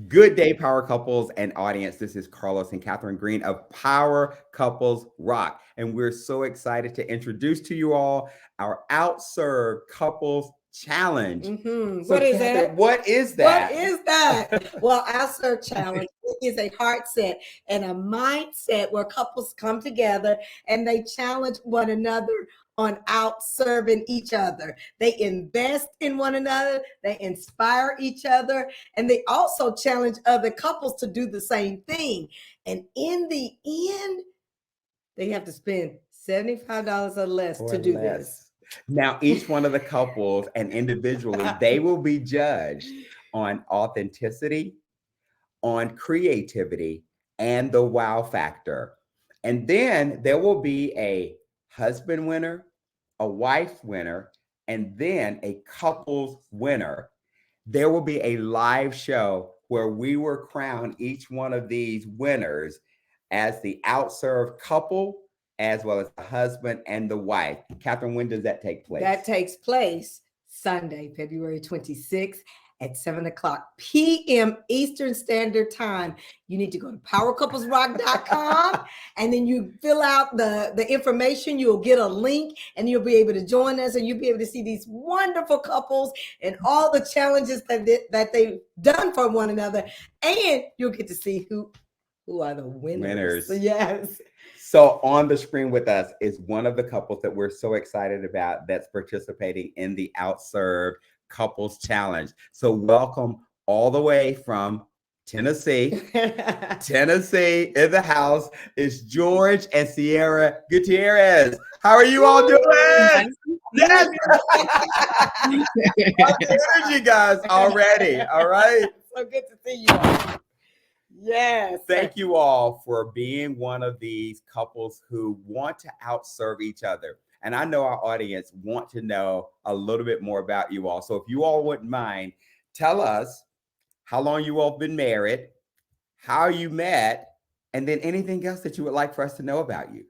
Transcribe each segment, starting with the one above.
Good day, Power Couples and audience. This is Carlos and Catherine Green of Power Couples Rock. And we're so excited to introduce to you all our OutServed Couples Challenge. So, What is Catherine, that? what is What that? is that? Well, our Serve Challenge is a heart set and a mindset where couples come together and they challenge one another on outserving each other. They invest in one another, they inspire each other, and they also challenge other couples to do the same thing. And in the end, they have to spend $75 or less Or to do less. this. Now, each one of the couples and individually, they will be judged on authenticity, on creativity, and the wow factor. And then there will be a husband winner, a wife winner, and then a couples winner. There will be a live show where we will crown each one of these winners as the outserved couple, as well as the husband and the wife. Catherine, when does that take place? That takes place Sunday, February 26th at 7 o'clock p.m. Eastern Standard Time. You need to go to powercouplesrock.com and then you fill out the information. You'll get a link and you'll be able to join us and you'll be able to see these wonderful couples and all the challenges that they've done for one another. And you'll get to see who are the winners. Yes. So on the screen with us is one of the couples that we're so excited about that's participating in the OutServed Couples Challenge. So welcome all the way from Tennessee. Tennessee in the house is George and Ciara Gutierrez. How are you all doing? Yes. Energy, guys, already. All right. So good to see you all. Yes. Thank you all for being one of these couples who want to outserve each other. And I know our audience want to know a little bit more about you all. So if you all wouldn't mind, tell us how long you all been married, how you met, and then anything else that you would like for us to know about you.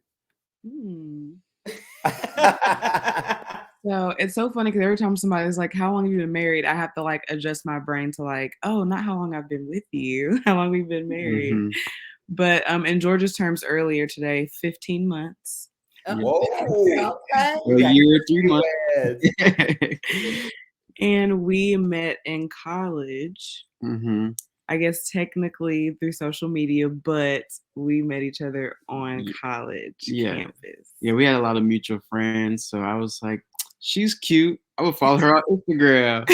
So it's so funny because every time somebody's like, how long have you been married? I have to like adjust my brain to like, oh, not how long I've been with you, how long we've been married. Mm-hmm. But in George's terms earlier today, 15 months. Whoa. Okay. A year, 3 months. And we met in college. Mm-hmm. I guess technically through social media, but we met each other on college campus. Yeah, we had a lot of mutual friends. So I was like, she's cute. I would follow her on Instagram.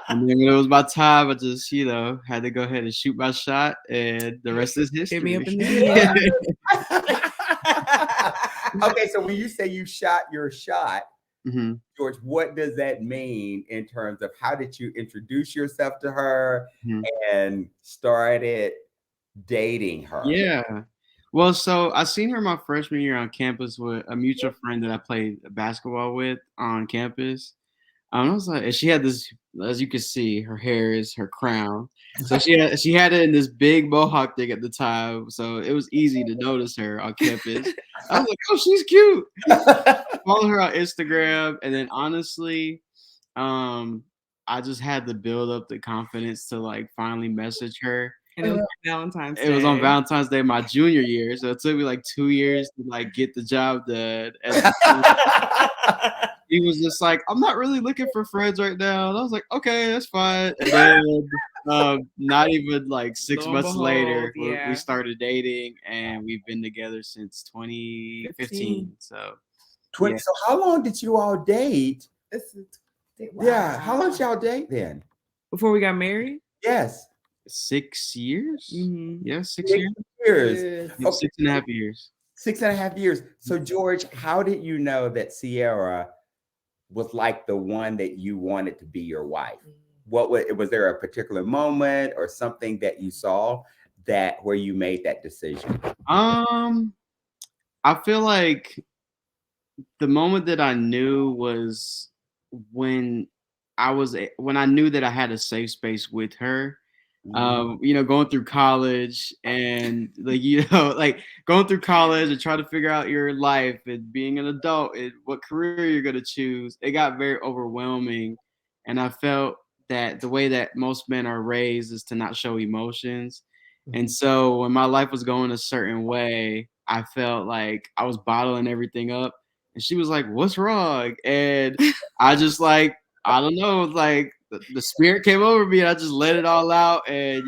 And then when it was my time, I just, had to go ahead and shoot my shot. And the rest is history. Hit me up in the DM. Okay, so when you say you shot your shot, mm-hmm. George, what does that mean in terms of how did you introduce yourself to her and started dating her? Yeah. Well, so I seen her my freshman year on campus with a mutual friend that I played basketball with on campus. I was like, and she had this, as you can see, her hair is her crown. So she had it in this big mohawk thing at the time. So it was easy to notice her on campus. I was like, oh, she's cute. Follow her on Instagram. And then honestly, I just had to build up the confidence to like finally message her. And it was on Valentine's Day. It was on Valentine's Day my junior year. So it took me like 2 years to like get the job done. And he was just like, I'm not really looking for friends right now. And I was like, okay, that's fine. And then not even like 6 months later, we started dating and we've been together since 2015. So, So how long did you all date? Wow. Yeah, how long did y'all date then? Before we got married? Yes. 6 years? Mm-hmm. Yeah, 6 years. Yes. Okay. 6.5 years. 6.5 years. So George, how did you know that Ciara was like the one that you wanted to be your wife? What was there a particular moment or something that you saw that where you made that decision? I feel like the moment that I knew was when I knew that I had a safe space with her. Going through college and like going through college and trying to figure out your life and being an adult and what career you're going to choose. It got very overwhelming. And I felt that the way that most men are raised is to not show emotions. And so when my life was going a certain way, I felt like I was bottling everything up. And she was like, "What's wrong?" And I just like, I don't know, like the spirit came over me and I just let it all out. And,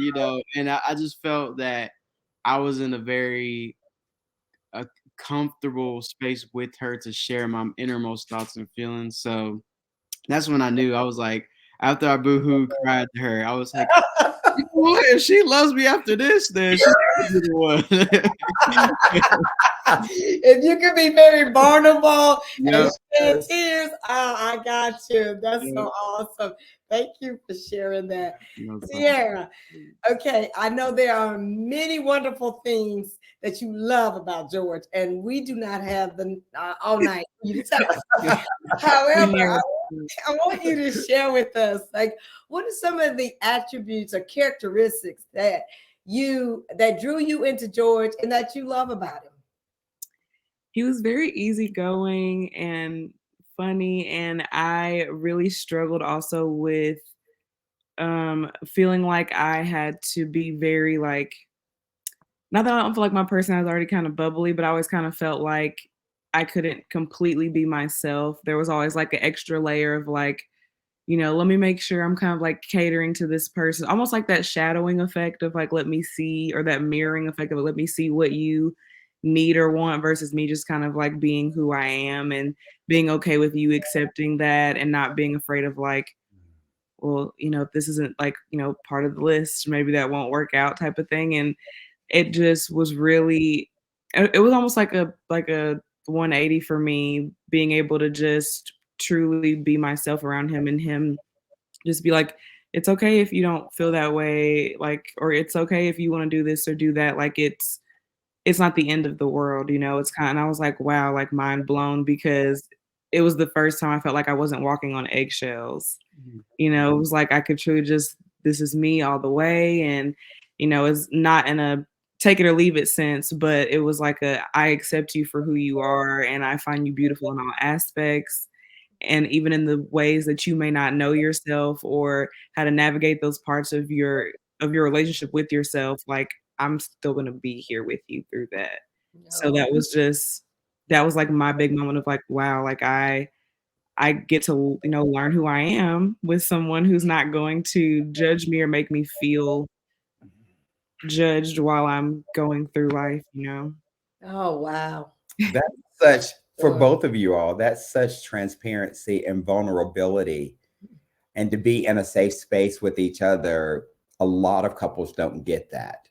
and I just felt that I was in a very comfortable space with her to share my innermost thoughts and feelings. So that's when I knew. I was like, after I boohoo cried to her, I was like, you know what? If she loves me after this, then she's the one. If you can be very vulnerable Yeah. and shed tears, I got you. That's Yeah. so awesome. Thank you for sharing that. No problem. Ciara, okay, I know there are many wonderful things that you love about George, and we do not have the all night for you to tell us. However, I want you to share with us, like, what are some of the attributes or characteristics that drew you into George and that you love about him? He was very easygoing and funny, and I really struggled also with feeling like I had to be very like, not that I don't feel like my personality is already kind of bubbly, but I always kind of felt like I couldn't completely be myself. There was always like an extra layer of like, let me make sure I'm kind of like catering to this person, almost like that shadowing effect of like, let me see, or that mirroring effect of let me see what you need or want versus me just kind of like being who I am and being okay with you accepting that and not being afraid of like, well, if this isn't like, part of the list, maybe that won't work out type of thing. And it just was really, it was almost like a 180 for me, being able to just truly be myself around him and him just be like, it's okay if you don't feel that way, like, or it's okay if you want to do this or do that. Like it's not the end of the world, it's kind of, I was like, wow, like mind blown, because it was the first time I felt like I wasn't walking on eggshells. It was like I could truly just, this is me all the way. And, it's not in a take it or leave it sense, but it was like I accept you for who you are and I find you beautiful in all aspects. And even in the ways that you may not know yourself or how to navigate those parts of your relationship with yourself, like I'm still gonna be here with you through that. So that was like my big moment of like, wow, like I get to, learn who I am with someone who's not going to judge me or make me feel judged while I'm going through life. Oh, wow. That's such, for Sure. both of you all, that's such transparency and vulnerability. And to be in a safe space with each other, a lot of couples don't get that.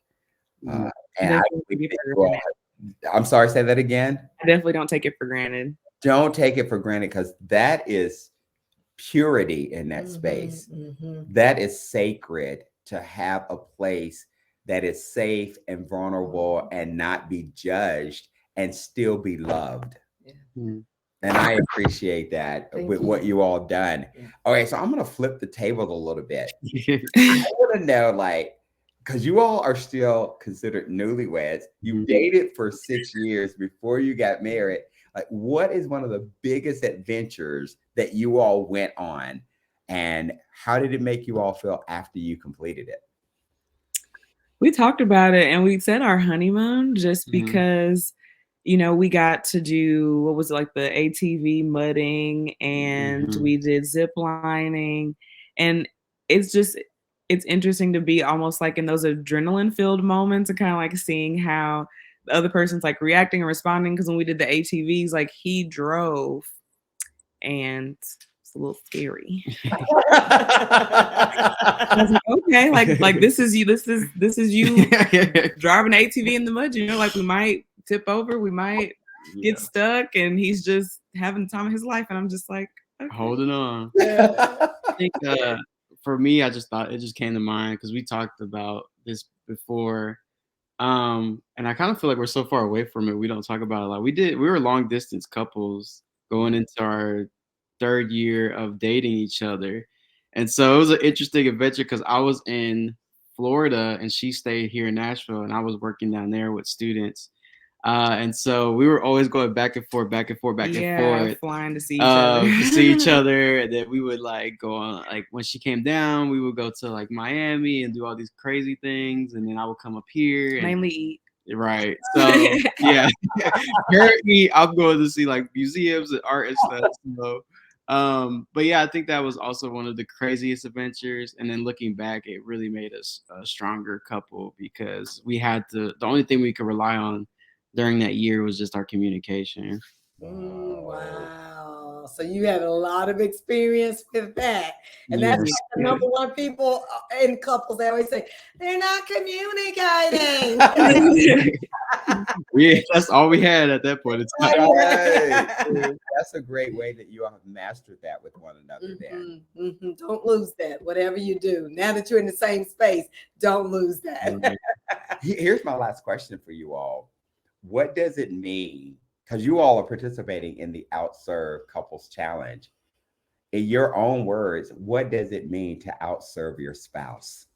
Uh, and I Definitely believe take it that for you all, I'm sorry, say that again. I definitely don't take it for granted. Don't take it for granted, because that is purity in that Mhm, space. mhm. That is sacred, to have a place that is safe and vulnerable and not be judged and still be loved. Mm. And I appreciate that Thank with you. what you all done. Yeah. Okay, so I'm gonna flip the table a little bit. I want to know, like, because you all are still considered newlyweds. You Mhm. dated for 6 years before you got married. Like, what is one of the biggest adventures that you all went on, and how did it make you all feel after you completed it? We talked about it and we said our honeymoon just Mhm. because, we got to do, what was it, like the ATV mudding and Mhm. we did zip lining. And it's just, it's interesting to be almost like in those adrenaline filled moments and kind of like seeing how the other person's like reacting and responding. Cause when we did the ATVs, like he drove and it's a little scary. I was like, okay, like this is you, this is you driving an ATV in the mud, like we might tip over, we might Yeah. get stuck, and he's just having the time of his life, and I'm just like, okay. Holding on. Yeah. I think for me, I just thought it just came to mind because we talked about this before. And I kind of feel like we're so far away from it. We don't talk about it a lot. We were long distance couples going into our third year of dating each other. And so it was an interesting adventure because I was in Florida and she stayed here in Nashville and I was working down there with students. And so we were always going back and forth, back and forth, back and forth. Flying to see each other. To see each other. And then we would like go on, like when she came down, we would go to like Miami and do all these crazy things. And then I would come up here and Mainly eat. right. So yeah, currently I'm going to see like museums and art and stuff. So, but yeah, I think that was also one of the craziest adventures. And then looking back, it really made us a stronger couple because we had to. The only thing we could rely on during that year was just our communication. Wow. So you had a lot of experience with that. And that's Yes. the number one people in couples, they always say, they're not communicating. Yeah, that's all we had at that point in time. Right. That's a great way that you all have mastered that with one another then. Don't lose that, whatever you do. Now that you're in the same space, don't lose that. Here's my last question for you all. What does it mean? Because you all are participating in the OutServed Couples Challenge. In your own words, what does it mean to outserve your spouse?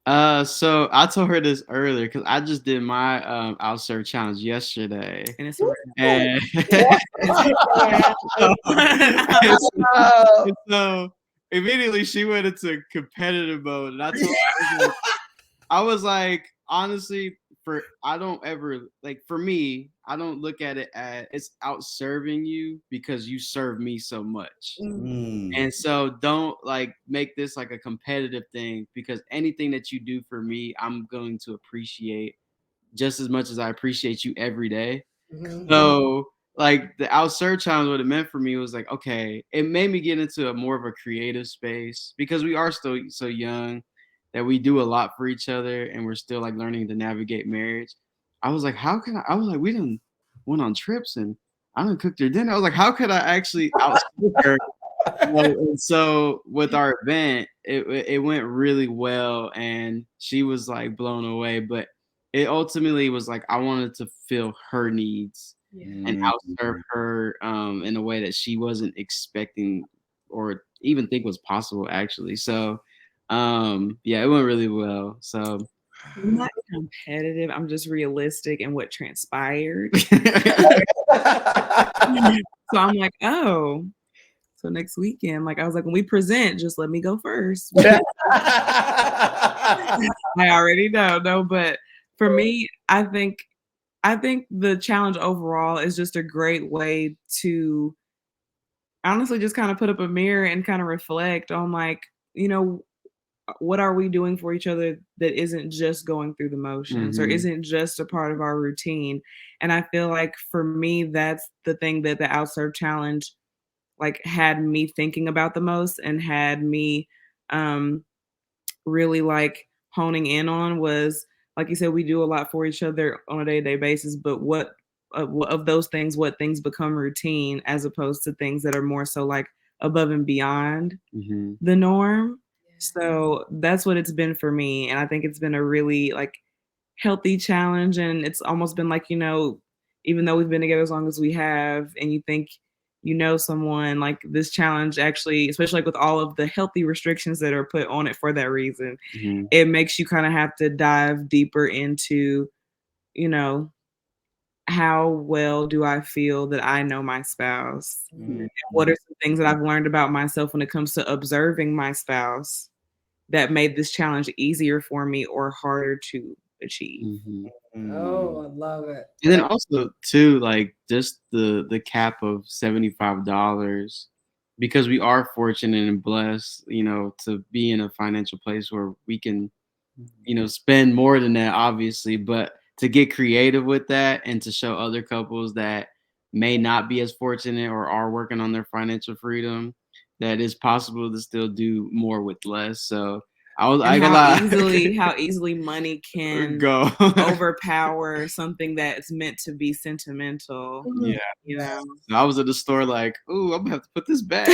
So I told her this earlier because I just did my OutServed challenge yesterday. And it's And so immediately she went into competitive mode. And I told her, I was like, honestly, I don't ever like, for me, I don't look at it as it's outserving you because you serve me so much. And so don't like make this like a competitive thing because anything that you do for me, I'm going to appreciate just as much as I appreciate you every day. So like the OutServed challenge, what it meant for me was like, okay, it made me get into a more of a creative space because we are still so young that we do a lot for each other and we're still like learning to navigate marriage. I was like, I was like, we done went on trips and I done cooked her dinner. I was like, how could I actually outserve her? And so with our event, it went really well and she was like blown away. But it ultimately was like I wanted to fill her needs and outserve her in a way that she wasn't expecting or even think was possible actually. So yeah, it went really well. So I'm not competitive. I'm just realistic in what transpired. So I'm like, oh, so next weekend, like I was like, when we present, just let me go first. I already know, no, but for me, I think the challenge overall is just a great way to honestly just kind of put up a mirror and kind of reflect on like, what are we doing for each other that isn't just going through the motions or isn't just a part of our routine. And I feel like for me, that's the thing that the OutServed challenge like had me thinking about the most and had me really like honing in on was like you said, we do a lot for each other on a day-to-day basis, but what of those things, what things become routine as opposed to things that are more so like above and beyond the norm. So that's what it's been for me. And I think it's been a really like healthy challenge. And it's almost been like, even though we've been together as long as we have, and you think someone, like this challenge actually, especially like with all of the healthy restrictions that are put on it for that reason, it makes you kind of have to dive deeper into, how well do I feel that I know my spouse? What are some things that I've learned about myself when it comes to observing my spouse that made this challenge easier for me or harder to achieve? Oh, I love it. And then also too, like just the cap of $75 because we are fortunate and blessed, to be in a financial place where we can, spend more than that, obviously, but to get creative with that and to show other couples that may not be as fortunate or are working on their financial freedom that it's possible to still do more with less. So how easily money can go overpower something that's meant to be sentimental. Yeah. So I was at the store like, ooh, I'm gonna have to put this back.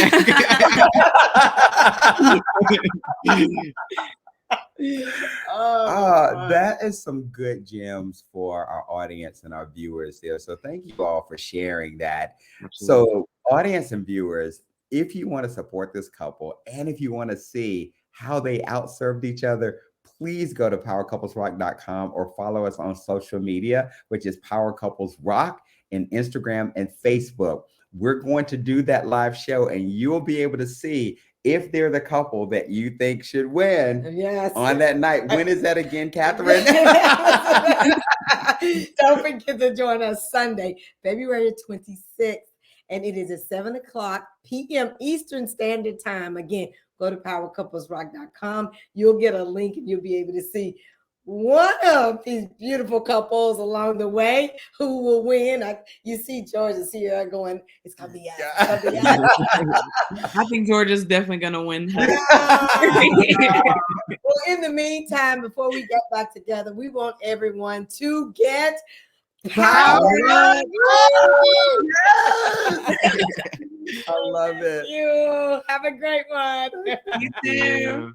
That is some good gems for our audience and our viewers there. So thank you all for sharing that. Absolutely. So audience and viewers, if you want to support this couple and if you want to see how they outserved each other, please go to powercouplesrock.com or follow us on social media, which is Power Couples Rock in Instagram and Facebook. We're going to do that live show, and you'll be able to see if they're the couple that you think should win Yes. on that night. When is that again, Catherine? Don't forget to join us Sunday, February 26th, and it is at 7 o'clock p.m. Eastern Standard Time. Again, go to powercouplesrock.com. You'll get a link, and you'll be able to see one of these beautiful couples along the way who will win. You see George and Ciara going, it's going to be us. It's gonna be us. I think George is definitely going to win. Well, in the meantime, before we get back together, we want everyone to get powered up. I love it. You have a great one. You too.